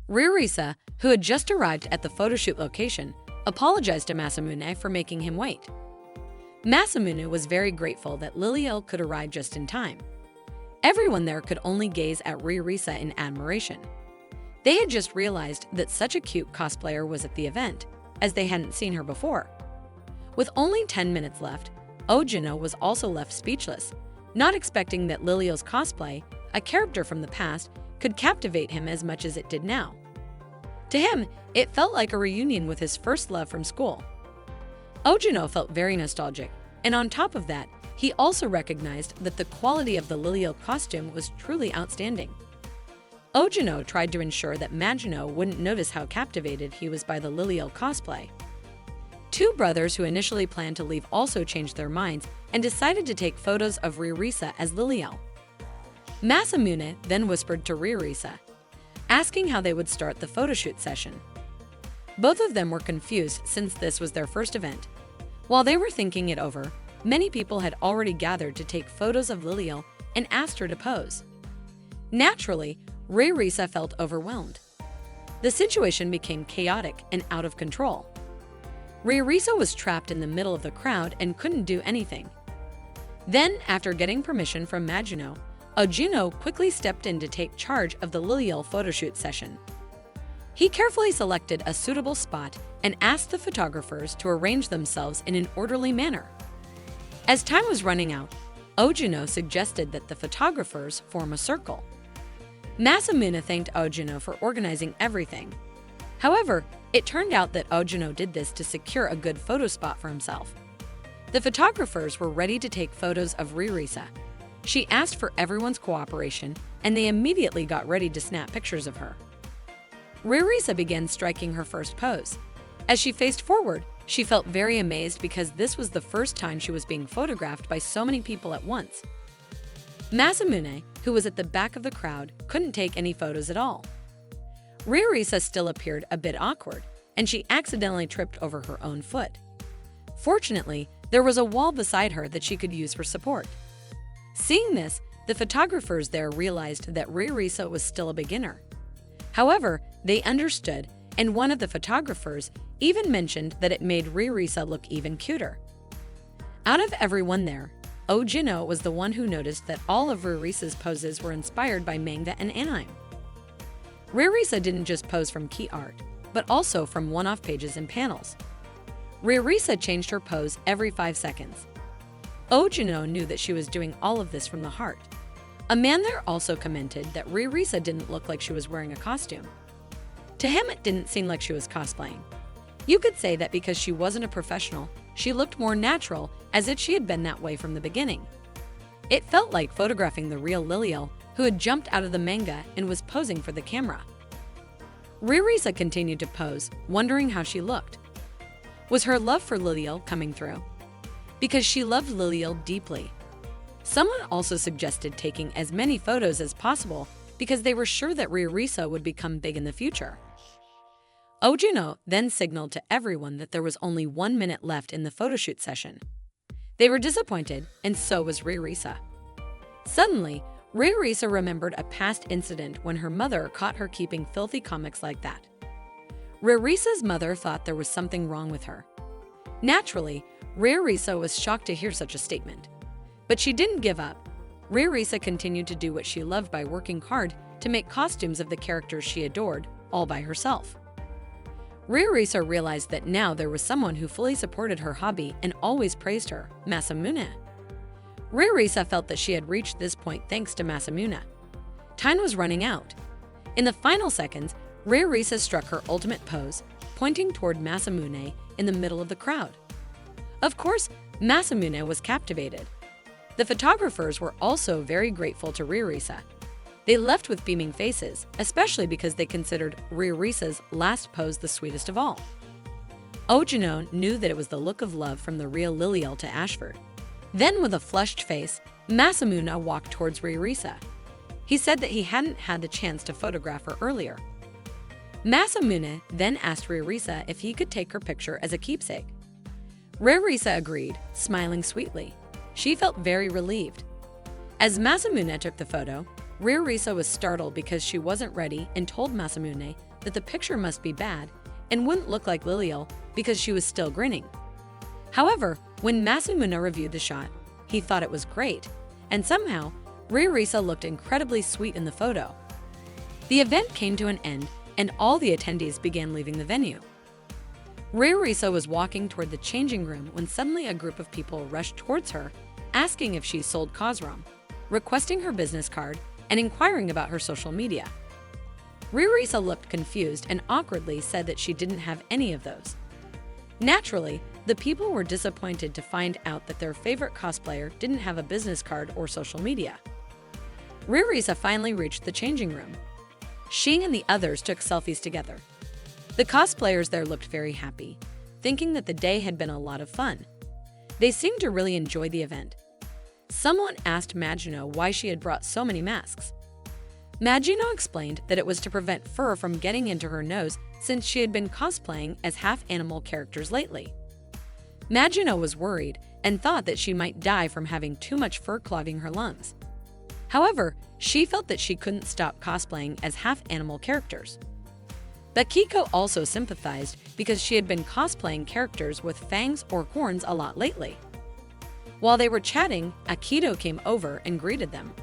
Ririsa, who had just arrived at the photoshoot location, apologized to Masamune for making him wait. Masamune was very grateful that Liliel could arrive just in time. Everyone there could only gaze at Ririsa in admiration. They had just realized that such a cute cosplayer was at the event, as they hadn't seen her before. With only 10 minutes left, Ojino was also left speechless, not expecting that Liliel's cosplay, a character from the past, could captivate him as much as it did now. To him, it felt like a reunion with his first love from school. Ojino felt very nostalgic, and on top of that, he also recognized that the quality of the Liliel costume was truly outstanding. Ojino tried to ensure that Magino wouldn't notice how captivated he was by the Liliel cosplay. Two brothers who initially planned to leave also changed their minds and decided to take photos of Ririsa as Liliel. Masamune then whispered to Ririsa, asking how they would start the photoshoot session. Both of them were confused since this was their first event. While they were thinking it over, many people had already gathered to take photos of Liliel and asked her to pose. Naturally, Ririsa felt overwhelmed. The situation became chaotic and out of control. Ririsa was trapped in the middle of the crowd and couldn't do anything. Then, after getting permission from Magino, Ojino quickly stepped in to take charge of the Liliel photoshoot session. He carefully selected a suitable spot and asked the photographers to arrange themselves in an orderly manner. As time was running out, Ojino suggested that the photographers form a circle. Masamune thanked Ojino for organizing everything. However, it turned out that Ojino did this to secure a good photo spot for himself. The photographers were ready to take photos of Ririsa. She asked for everyone's cooperation, and they immediately got ready to snap pictures of her. Ririsa began striking her first pose. As she faced forward, she felt very amazed because this was the first time she was being photographed by so many people at once. Masamune, who was at the back of the crowd, couldn't take any photos at all. Ririsa still appeared a bit awkward, and she accidentally tripped over her own foot. Fortunately, there was a wall beside her that she could use for support. Seeing this, the photographers there realized that Ririsa was still a beginner. However, they understood, and one of the photographers even mentioned that it made Ririsa look even cuter. Out of everyone there, Ojino was the one who noticed that all of Ririsa's poses were inspired by manga and anime. Ririsa didn't just pose from key art, but also from one-off pages and panels. Ririsa changed her pose every 5 seconds. Ojino knew that she was doing all of this from the heart. A man there also commented that Ririsa didn't look like she was wearing a costume. To him, it didn't seem like she was cosplaying. You could say that because she wasn't a professional, she looked more natural, as if she had been that way from the beginning. It felt like photographing the real Liliel, who had jumped out of the manga and was posing for the camera. Ririsa continued to pose, wondering how she looked. Was her love for Liliel coming through? Because she loved Liliel deeply. Someone also suggested taking as many photos as possible because they were sure that Ririsa would become big in the future. Ojino then signaled to everyone that there was only 1 minute left in the photoshoot session. They were disappointed, and so was Ririsa. Suddenly, Ririsa remembered a past incident when her mother caught her keeping filthy comics like that. Ririsa's mother thought there was something wrong with her. Naturally, Ririsa was shocked to hear such a statement. But she didn't give up. Ririsa continued to do what she loved by working hard to make costumes of the characters she adored, all by herself. Ririsa realized that now there was someone who fully supported her hobby and always praised her, Masamune. Ririsa felt that she had reached this point thanks to Masamune. Time was running out. In the final seconds, Ririsa struck her ultimate pose, pointing toward Masamune in the middle of the crowd. Of course, Masamune was captivated. The photographers were also very grateful to Ririsa. They left with beaming faces, especially because they considered Ririsa's last pose the sweetest of all. Ojino knew that it was the look of love from the real Liliel to Ashford. Then, with a flushed face, Masamune walked towards Ririsa. He said that he hadn't had the chance to photograph her earlier. Masamune then asked Ririsa if he could take her picture as a keepsake. Ririsa agreed, smiling sweetly. She felt very relieved. As Masamune took the photo, Ririsa was startled because she wasn't ready and told Masamune that the picture must be bad and wouldn't look like Liliel because she was still grinning. However, when Masamune reviewed the shot, he thought it was great, and somehow, Ririsa looked incredibly sweet in the photo. The event came to an end, and all the attendees began leaving the venue. Ririsa was walking toward the changing room when suddenly a group of people rushed towards her, asking if she sold Cosrom, requesting her business card, and inquiring about her social media. Ririsa looked confused and awkwardly said that she didn't have any of those. Naturally, the people were disappointed to find out that their favorite cosplayer didn't have a business card or social media. Ririsa finally reached the changing room. She and the others took selfies together. The cosplayers there looked very happy, thinking that the day had been a lot of fun. They seemed to really enjoy the event. Someone asked Magino why she had brought so many masks. Magino explained that it was to prevent fur from getting into her nose since she had been cosplaying as half-animal characters lately. Magino was worried and thought that she might die from having too much fur clogging her lungs. However, she felt that she couldn't stop cosplaying as half-animal characters. Bakiko also sympathized because she had been cosplaying characters with fangs or horns a lot lately. While they were chatting, Akito came over and greeted them.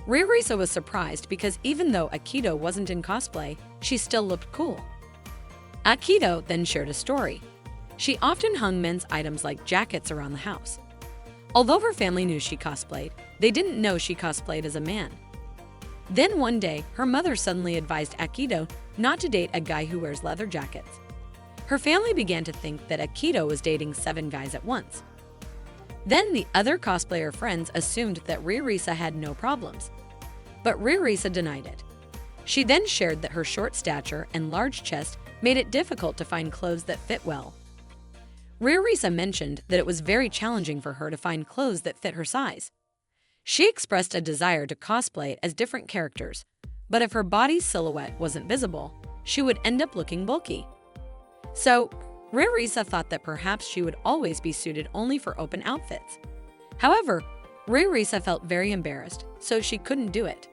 Ririsa was surprised because even though Akito wasn't in cosplay, she still looked cool. Akito then shared a story. She often hung men's items like jackets around the house. Although her family knew she cosplayed, they didn't know she cosplayed as a man. Then one day, her mother suddenly advised Akito not to date a guy who wears leather jackets. Her family began to think that Akito was dating 7 guys at once. Then the other cosplayer friends assumed that Ririsa had no problems. But Ririsa denied it. She then shared that her short stature and large chest made it difficult to find clothes that fit well. Ririsa mentioned that it was very challenging for her to find clothes that fit her size. She expressed a desire to cosplay as different characters, but if her body's silhouette wasn't visible, she would end up looking bulky. So, Ririsa thought that perhaps she would always be suited only for open outfits. However, Ririsa felt very embarrassed, so she couldn't do it.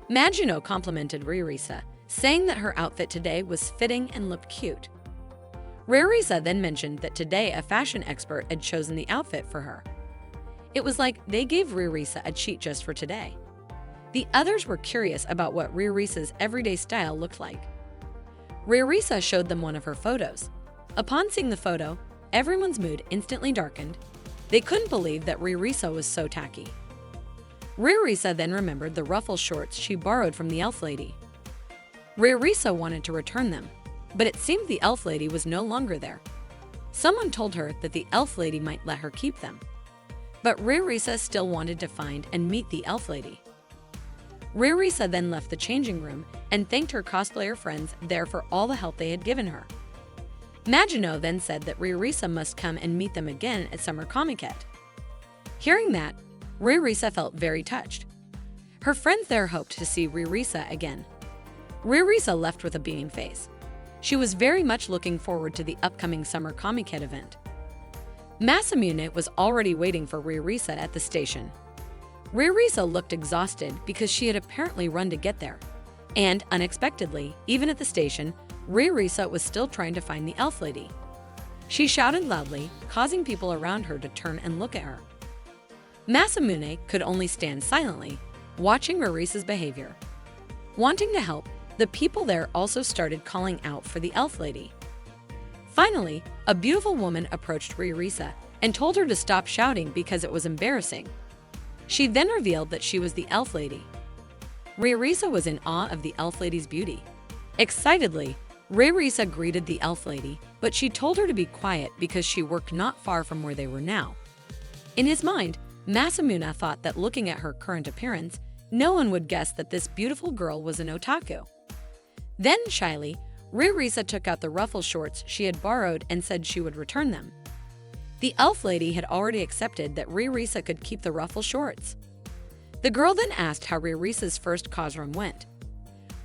Magino complimented Ririsa, saying that her outfit today was fitting and looked cute. Ririsa then mentioned that today a fashion expert had chosen the outfit for her. It was like they gave Ririsa a cheat just for today. The others were curious about what Ririsa's everyday style looked like. Ririsa showed them one of her photos. Upon seeing the photo, everyone's mood instantly darkened. They couldn't believe that Ririsa was so tacky. Ririsa then remembered the ruffle shorts she borrowed from the elf lady. Ririsa wanted to return them, but it seemed the elf lady was no longer there. Someone told her that the elf lady might let her keep them. But Ririsa still wanted to find and meet the elf lady. Ririsa then left the changing room and thanked her cosplayer friends there for all the help they had given her. Magino then said that Ririsa must come and meet them again at Summer Comiket. Hearing that, Ririsa felt very touched. Her friends there hoped to see Ririsa again. Ririsa left with a beaming face. She was very much looking forward to the upcoming Summer Comiket event. Masamune was already waiting for Ririsa at the station. Ririsa looked exhausted because she had apparently run to get there. And, unexpectedly, even at the station, Ririsa was still trying to find the elf lady. She shouted loudly, causing people around her to turn and look at her. Masamune could only stand silently, watching Ririsa's behavior. Wanting to help, the people there also started calling out for the elf lady. Finally, a beautiful woman approached Ririsa and told her to stop shouting because it was embarrassing. She then revealed that she was the elf lady. Ririsa was in awe of the elf lady's beauty. Excitedly, Ririsa greeted the elf lady, but she told her to be quiet because she worked not far from where they were now. In his mind, Masamune thought that looking at her current appearance, no one would guess that this beautiful girl was an otaku. Then, shyly, Ririsa took out the ruffle shorts she had borrowed and said she would return them. The elf lady had already accepted that Ririsa could keep the ruffle shorts. The girl then asked how Ririsa's first cosrum went.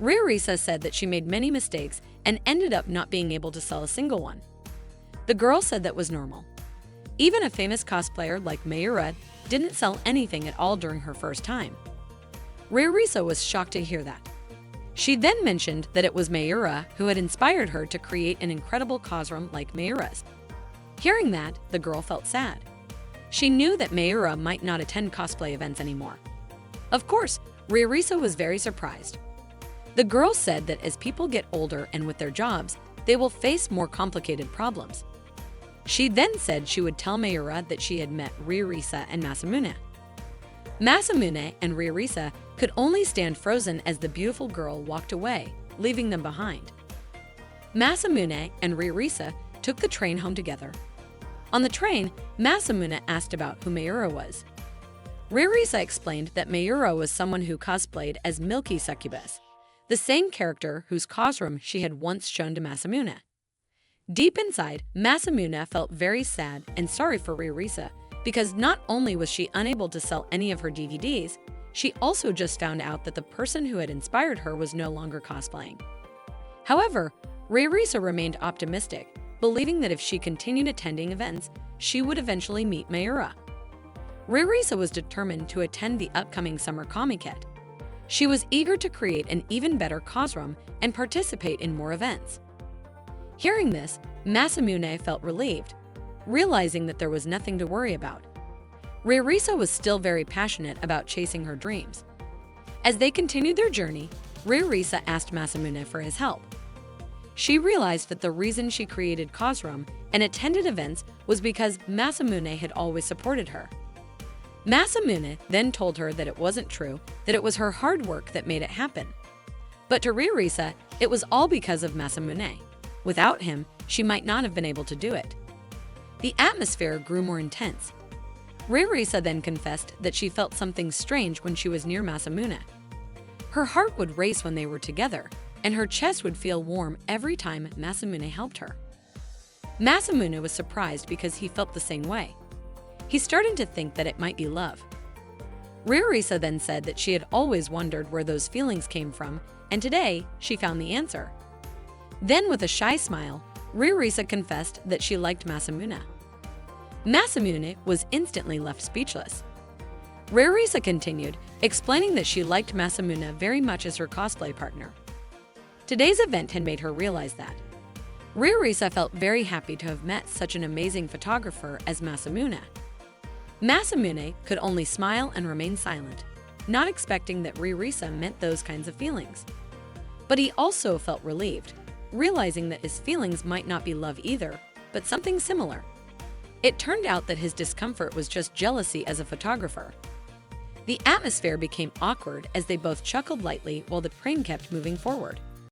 Ririsa said that she made many mistakes and ended up not being able to sell a single one. The girl said that was normal. Even a famous cosplayer like Mayura didn't sell anything at all during her first time. Ririsa was shocked to hear that. She then mentioned that it was Mayura who had inspired her to create an incredible cosroom like Mayura's. Hearing that, the girl felt sad. She knew that Mayura might not attend cosplay events anymore. Of course, Ririsa was very surprised. The girl said that as people get older and with their jobs, they will face more complicated problems. She then said she would tell Mayura that she had met Ririsa and Masamune. Masamune and Ririsa could only stand frozen as the beautiful girl walked away, leaving them behind. Masamune and Ririsa took the train home together. On the train, Masamune asked about who Mayura was. Ririsa explained that Mayura was someone who cosplayed as Milky Succubus, the same character whose cosroom she had once shown to Masamune. Deep inside, Masamune felt very sad and sorry for Ririsa because not only was she unable to sell any of her DVDs, she also just found out that the person who had inspired her was no longer cosplaying. However, Ririsa remained optimistic, believing that if she continued attending events, she would eventually meet Mayura. Ririsa was determined to attend the upcoming summer Comiket. She was eager to create an even better cosroom and participate in more events. Hearing this, Masamune felt relieved, realizing that there was nothing to worry about. Ririsa was still very passionate about chasing her dreams. As they continued their journey, Ririsa asked Masamune for his help. She realized that the reason she created cosroom and attended events was because Masamune had always supported her. Masamune then told her that it wasn't true, that it was her hard work that made it happen. But to Ririsa, it was all because of Masamune. Without him, she might not have been able to do it. The atmosphere grew more intense. Ririsa then confessed that she felt something strange when she was near Masamune. Her heart would race when they were together, and her chest would feel warm every time Masamune helped her. Masamune was surprised because he felt the same way. He started to think that it might be love. Ririsa then said that she had always wondered where those feelings came from, and today she found the answer. Then, with a shy smile, Ririsa confessed that she liked Masamune. Masamune was instantly left speechless. Ririsa continued, explaining that she liked Masamune very much as her cosplay partner. Today's event had made her realize that. Ririsa felt very happy to have met such an amazing photographer as Masamune. Masamune could only smile and remain silent, not expecting that Ririsa meant those kinds of feelings. But he also felt relieved, realizing that his feelings might not be love either, but something similar. It turned out that his discomfort was just jealousy as a photographer. The atmosphere became awkward as they both chuckled lightly while the train kept moving forward.